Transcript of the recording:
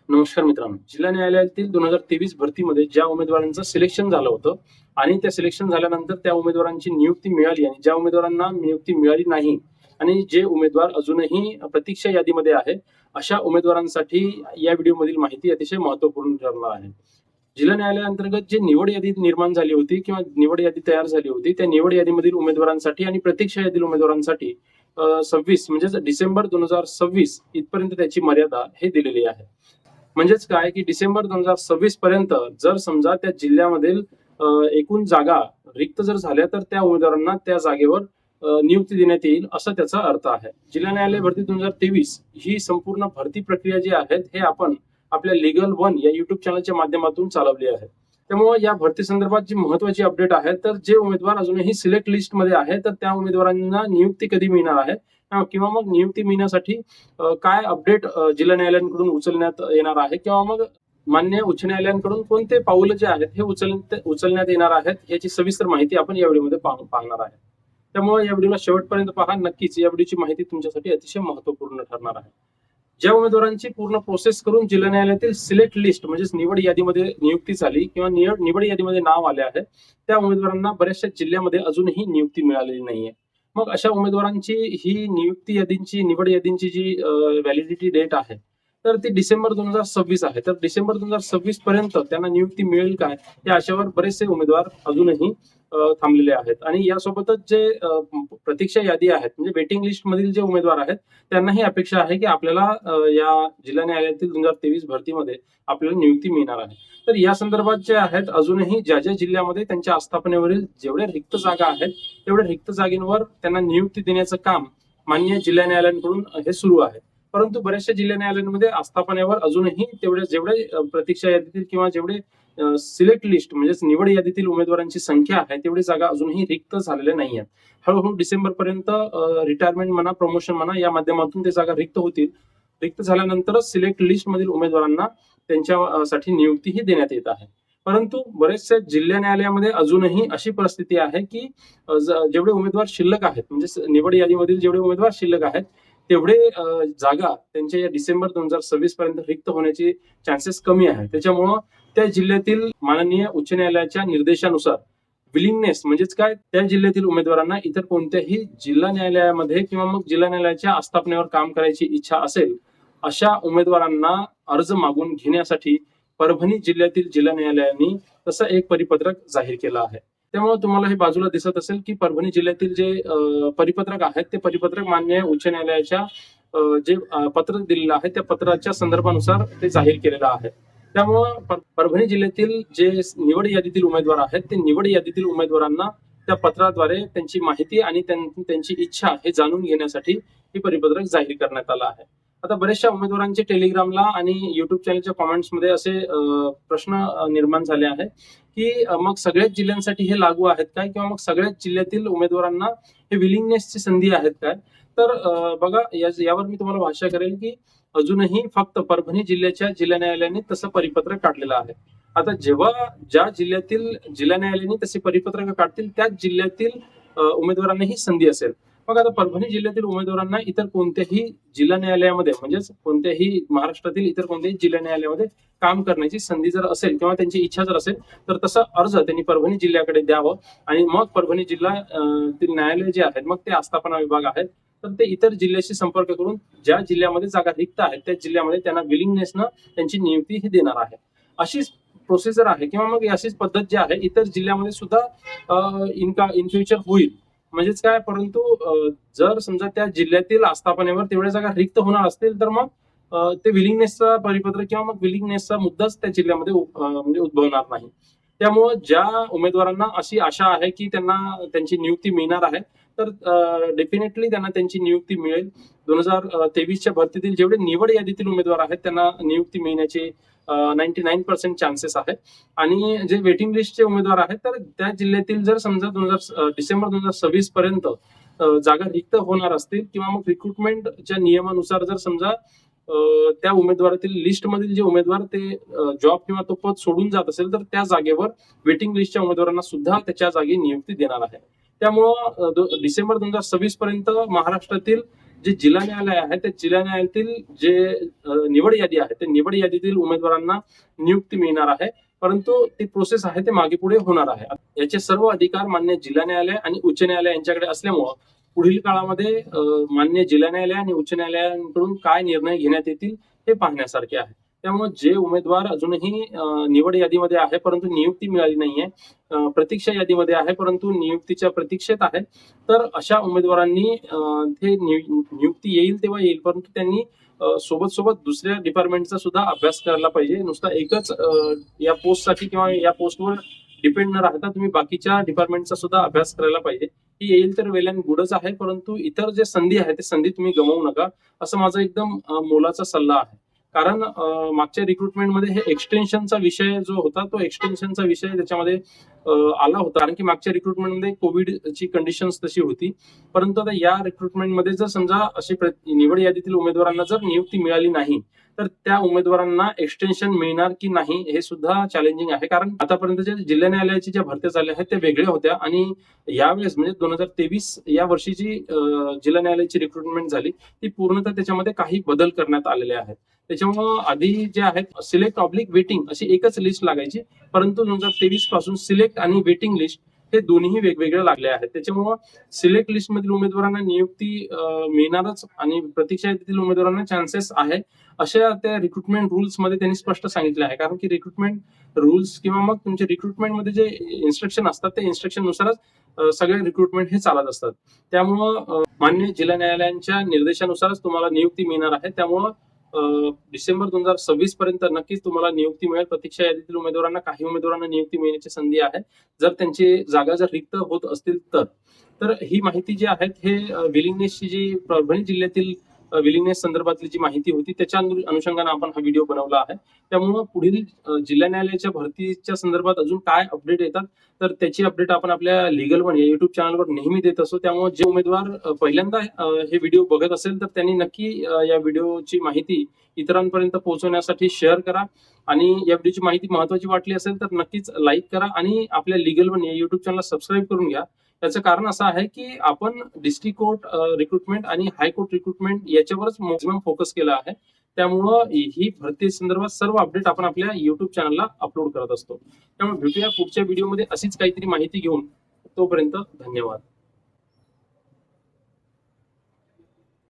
नमस्कार मित्रांनो. जिल्हा न्यायालयातील 2023 भरतीमध्ये ज्या उमेदवारांचं सिलेक्शन झालं होतं आणि त्या सिलेक्शन झाल्यानंतर त्या उमेदवारांची नियुक्ती मिळाली आणि ज्या उमेदवारांना नियुक्ती मिळाली नाही आणि जे उमेदवार अजूनही प्रतीक्षा यादीमध्ये आहे, अशा उमेदवारांसाठी या व्हिडिओमधील माहिती अतिशय महत्त्वपूर्ण ठरणार आहे. जिल्हा न्यायालयाअंतर्गत जे निवड यादी निर्माण झाली होती किंवा निवड यादी तयार झाली होती, त्या निवड यादीमधील उमेदवारांसाठी आणि प्रतीक्षा यादीतील उमेदवारांसाठी 26 म्हणजेच डिसेंबर 2026 इथपर्यंत त्याची मर्यादा हे दिलेली आहे. म्हणजेच काय की डिसेंबर 2026 पर्यंत जर समजा त्या जिल्ह्यामधील एकूण जागा रिक्त जर झाल्या तर त्या उमेदवारांना त्या जागेवर नियुक्ती देण्यात येईल असा त्याचा अर्थ आहे. जिल्हा न्यायालय भरती 2023 ही संपूर्ण भरती प्रक्रिया जी आहे हे आपण आपल्या लीगल वन या युट्यूब चॅनलच्या माध्यमातून चालवली आहे. त्यामुळे या भरती संदर्भात जी महत्वाची अपडेट आहे तर जे उमेदवार अजूनही सिलेक्ट लिस्टमध्ये आहे तर त्या उमेदवारांना नियुक्ती कधी मिळणार आहे किंवा मग नियुक्ती मिळण्यासाठी काय अपडेट जिल्हा न्यायालयांकडून उचलण्यात येणार आहे किंवा मग मान्य उच्च न्यायालयांकडून कोणते पाऊल जे आहेत हे उचलण्यात येणार आहेत याची सविस्तर माहिती आपण या व्हिडिओमध्ये पाहणार आहे. त्यामुळे या व्हिडिओला शेवटपर्यंत पहा. नक्कीच या व्हिडिओची माहिती तुमच्यासाठी अतिशय महत्त्वपूर्ण ठरणार आहे. ज्या उमेदवारांची पूर्ण प्रोसेस करून जिल्हा न्यायालयातील सिलेक्ट लिस्ट म्हणजेच निवड यादीमध्ये नियुक्ती झाली किंवा निवड यादीमध्ये नाव आले आहे त्या उमेदवारांना बऱ्याचशा जिल्ह्यामध्ये अजूनही नियुक्ती मिळालेली नाहीये. मग अशा उमेदवारांची ही नियुक्ती यादींची निवड यादींची जी व्हॅलिडिटी डेट आहे तर ती डिसेंबर 2026 आहे. तर डिसेंबर 2026 पर्यंत त्यांना नियुक्ती मिळेल काय या आशेवर बरेचसे उमेदवार अजूनही थांबलेले आहेत आणि यासोबतच जे प्रतीक्षा यादी आहेत म्हणजे वेटिंग लिस्ट मधील जे उमेदवार आहेत त्यांनाही अपेक्षा आहे की आपल्याला या जिल्हा न्यायालयातील 2023 भरतीमध्ये आपल्याला नियुक्ती मिळणार आहे. तर या संदर्भात जे आहेत अजूनही ज्या ज्या जिल्ह्यामध्ये त्यांच्या आस्थापनेवरील जेवढ्या रिक्त जागा आहेत तेवढ्या रिक्त जागेंवर त्यांना नियुक्ती देण्याचं काम मान्य जिल्हा न्यायालयांकडून हे सुरू आहे. परंतु बऱ्याचशा जिल्हा न्यायालयांमध्ये आस्थापनेवर अजूनही जेवढे प्रतीक्षा यादीतील किंवा जेवढे सिलेक्ट लिस्ट म्हणजेच निवड यादीतील उमेदवारांची संख्या आहे तेवढी जागा अजूनही रिक्त झालेल्या नाही आहेत. हळूहळू डिसेंबर पर्यंत रिटायरमेंट म्हणा प्रमोशन म्हणा या माध्यमातून ते जागा रिक्त होतील. रिक्त झाल्यानंतरच सिलेक्ट लिस्ट मधील उमेदवारांना त्यांच्यासाठी नियुक्ती ही देण्यात येत आहे. परंतु बरेचशा जिल्हा न्यायालयामध्ये अजूनही अशी परिस्थिती आहे की जेवढे उमेदवार शिल्लक आहेत म्हणजे निवड यादीमधील जेवढे उमेदवार शिल्लक आहेत तेवढे जागा त्यांच्या या डिसेंबर 2026 पर्यंत रिक्त होण्याची चान्सेस कमी आहे. त्याच्यामुळं त्या जिल्ह्यातील माननीय उच्च न्यायालयाच्या निर्देशानुसार विलिंगनेस म्हणजेच काय त्या जिल्ह्यातील उमेदवारांना इतर कोणत्याही जिल्हा न्यायालयामध्ये किंवा मग जिल्हा न्यायालयाच्या आस्थापनेवर काम करायची इच्छा असेल अशा उमेदवारांना अर्ज मागून घेण्यासाठी परभणी जिल्ह्यातील जिल्हा न्यायालयाने तसं एक परिपत्रक जाहीर केलं आहे. त्यामुळे तुम्हाला हे बाजूला दिसत असेल की परभणी जिल्ह्यातील जे परिपत्रक आहेत ते परिपत्रक मान्य उच्च न्यायालयाच्या जे पत्र दिलेलं आहे त्या पत्राच्या संदर्भानुसार ते जाहीर केलेलं आहे. त्यामुळं परभणी जिल्ह्यातील जे निवड यादीतील उमेदवार आहेत ते निवड यादीतील उमेदवारांना त्या पत्राद्वारे त्यांची माहिती आणि त्यांची इच्छा हे जाणून घेण्यासाठी हे परिपत्रक जाहीर करण्यात आलं आहे. आता बऱ्याचशा उमेदवारांचे टेलिग्रामला आणि युट्यूब चॅनलच्या कॉमेंट्समध्ये असे प्रश्न निर्माण झाले आहेत की मग सगळ्याच जिल्ह्यांसाठी हे लागू आहेत काय किंवा मग सगळ्याच जिल्ह्यातील उमेदवारांना हे विलिंगनेसची संधी आहेत काय. तर बघा यावर मी तुम्हाला भाष्य करेल की अजूनही फक्त परभणी जिल्ह्याच्या जिल्हा न्यायालयाने तसं परिपत्रक काढलेलं आहे. आता जेव्हा ज्या जिल्ह्यातील जिल्हा न्यायालयाने तसे परिपत्रक काढतील त्याच जिल्ह्यातील उमेदवारांना ही संधी असेल. मग आता परभणी जिल्ह्यातील उमेदवारांना इतर कोणत्याही जिल्हा न्यायालयामध्ये म्हणजेच कोणत्याही महाराष्ट्रातील इतर कोणत्याही जिल्हा न्यायालयामध्ये काम करण्याची संधी जर असेल किंवा त्यांची इच्छा जर असेल तर तसा अर्ज त्यांनी परभणी जिल्ह्याकडे द्यावं आणि मग परभणी जिल्ह्यातील न्यायालय जे आहेत मग ते आस्थापना विभाग आहेत तर ते इतर जिल्ह्याशी संपर्क करून ज्या जिल्ह्यामध्ये जागा रिक्त आहेत त्या जिल्ह्यामध्ये त्यांना विलिंगनेसनं त्यांची नियुक्ती ही देणार आहे. अशीच प्रोसिजर आहे किंवा मग अशीच पद्धत जी आहे इतर जिल्ह्यामध्ये सुद्धा इन फ्युचर होईल. म्हणजेच काय परंतु जर समजा त्या जिल्ह्यातील आस्थापनेवर तेवढ्या जागा रिक्त होणार असतील तर मग ते विलिंगनेसचा परिपत्र किंवा मग विलिंगनेसचा मुद्दाच त्या जिल्ह्यामध्ये म्हणजे उद्भवणार नाही. त्यामुळे ज्या उमेदवारांना अशी आशा आहे की त्यांना त्यांची नियुक्ती मिळणार आहे तर डेफिनेटली त्यांना त्यांची नियुक्ती मिळेल. 2023च्या भरतीतील जेवढे निवड यादीतील उमेदवार आहेत त्यांना नियुक्ती मिळण्याची 99% चान्सेस आहेत आणि जे वेटिंग लिस्टचे उमेदवार आहेत तर त्या जिल्ह्यातील जर समजा डिसेंबर 2026 पर्यंत जागा रिक्त होणार असतील किंवा मग रिक्रुटमेंटच्या नियमानुसार जर समजा त्या उमेदवारातील लिस्टमधील जे उमेदवार ते जॉब किंवा तो पद सोडून जात असेल तर त्या जागेवर वेटिंग लिस्टच्या उमेदवारांना सुद्धा त्याच्या जागी नियुक्ती देणार आहे. त्यामुळं डिसेंबर 2026 पर्यंत महाराष्ट्रातील जे जिल्हा न्यायालय आहे त्या जिल्हा न्यायालयातील जे निवड यादी आहे त्या निवड यादीतील उमेदवारांना नियुक्ती मिळणार आहे, परंतु ती प्रोसेस आहे ते मागे पुढे होणार आहे. याचे सर्व अधिकार मान्य जिल्हा न्यायालय आणि उच्च न्यायालय यांच्याकडे असल्यामुळं पुढील काळामध्ये मान्य जिल्हा न्यायालय आणि उच्च न्यायालयांकडून काय निर्णय घेण्यात येतील हे पाहण्यासारखे आहे. त्यामुळे जे उमेदवार अजूनही निवड यादीमध्ये आहे परंतु नियुक्ती मिळाली नाहीये, प्रतीक्षा यादीमध्ये आहे परंतु नियुक्तीच्या प्रतीक्षेत आहे, तर अशा उमेदवारांनी ते नियुक्ती येईल तेव्हा येईल, परंतु त्यांनी सोबत सोबत दुसऱ्या डिपार्टमेंटचा सुद्धा अभ्यास करायला पाहिजे. नुसता एकच या पोस्टसाठी किंवा या पोस्टवर डिपेंड न राहता तुम्ही बाकीच्या डिपार्टमेंटचा सुद्धा अभ्यास करायला पाहिजे. ती येईल तर वेल अँड गुडच आहे, परंतु इतर जे संधी आहे ते संधी तुम्ही गमावू नका, असं माझा एकदम मोलाचा सल्ला आहे. कारण मागच्या रिक्रुटमेंटमध्ये हे एक्सटेन्शनचा विषय जो होता तो एक्सटेन्शनचा विषय त्याच्यामध्ये आला होता, कारण की मागच्या रिक्रुटमेंटमध्ये कोविडची कंडिशन्स तशी होती. परंतु आता या रिक्रुटमेंटमध्ये जर समजा अशी निवड यादीतील उमेदवारांना जर नियुक्ती मिळाली नाही तर त्या उमेदवारांना एक्सटेन्शन मिळणार की नाही हे सुद्धा चॅलेंजिंग आहे. कारण आतापर्यंतच्या जिल्हा न्यायालयाची ज्या भरत्या झाल्या आहेत त्या वेगळ्या होत्या आणि यावेळेस म्हणजे 2023 या वर्षीची जिल्हा न्यायालयाची रिक्रुटमेंट झाली ती पूर्णतः त्याच्यामध्ये काही बदल करण्यात आलेले आहेत. त्याच्यामुळं आधी जे आहेत सिलेक्ट ऑब्लिक वेटिंग अशी एकच लिस्ट लागायची, परंतु 2023 पासून सिलेक्ट आणि वेटिंग लिस्ट हे दोन्ही वेगवेगळे लागले आहेत. त्याच्यामुळं सिलेक्ट लिस्ट मधील उमेदवारांना नियुक्ती मिळणारच आणि प्रतीक्षा यादीतील उमेदवारांना चान्सेस आहे, अशा त्या रिक्रुटमेंट रूल्स मध्ये त्यांनी स्पष्ट सांगितले आहे. कारण की रिक्रुटमेंट रूल्स किंवा मग तुमचे रिक्रुटमेंट मध्ये जे इन्स्ट्रक्शन असतात त्या इन्स्ट्रक्शन नुसारच सगळे रिक्रुटमेंट हे चालत असतात. त्यामुळं मान्य जिल्हा न्यायालयांच्या निर्देशानुसारच तुम्हाला नियुक्ती मिळणार आहे. त्यामुळं डिसेंबर 2026 पर्यंत नक्कीच तुम्हाला नियुक्ती मिळेल. प्रतीक्षा यादीतील उमेदवारांना काही उमेदवारांना नियुक्ती मिळण्याची संधी आहे, जर त्यांची जागा जर रिक्त होत असतील तर. तर ही माहिती जी आहे हे विलिंगनेसची जी परभणी जिल्ह्यातील विलिंगनेस संदर्भातली जी माहिती होती त्याच्या अनुषंगाने आपण हा व्हिडिओ बनवला आहे. त्यामुळे पुढील जिल्हा न्यायालयाच्या भरतीच्या संदर्भात अजून काय अपडेट येतात तर त्याची अपडेट आपण आपल्या लीगल वन या युट्यूब चॅनलवर नेहमी देत असतो. त्यामुळे जे उमेदवार पहिल्यांदा हे व्हिडिओ बघत असेल तर त्यांनी नक्की या व्हिडिओची माहिती इतरांपर्यंत पोहोचवण्यासाठी शेअर करा आणि या व्हिडिओची माहिती महत्वाची वाटली असेल तर नक्कीच लाईक करा आणि आपल्या लीगल वन या युट्यूब चॅनलला सबस्क्राईब करून घ्या. याचं कारण असं आहे की आपण डिस्ट्रिक्ट कोर्ट रिक्रुटमेंट आणि हायकोर्ट रिक्रुटमेंट याच्यावरच मॅक्झिमम फोकस केला आहे. त्यामुळं ही भरती संदर्भात सर्व अपडेट आपण आपल्या युट्यूब चॅनलला अपलोड करत असतो. त्यामुळे भेटूया पुढच्या व्हिडिओमध्ये अशीच काहीतरी माहिती घेऊन. तोपर्यंत धन्यवाद.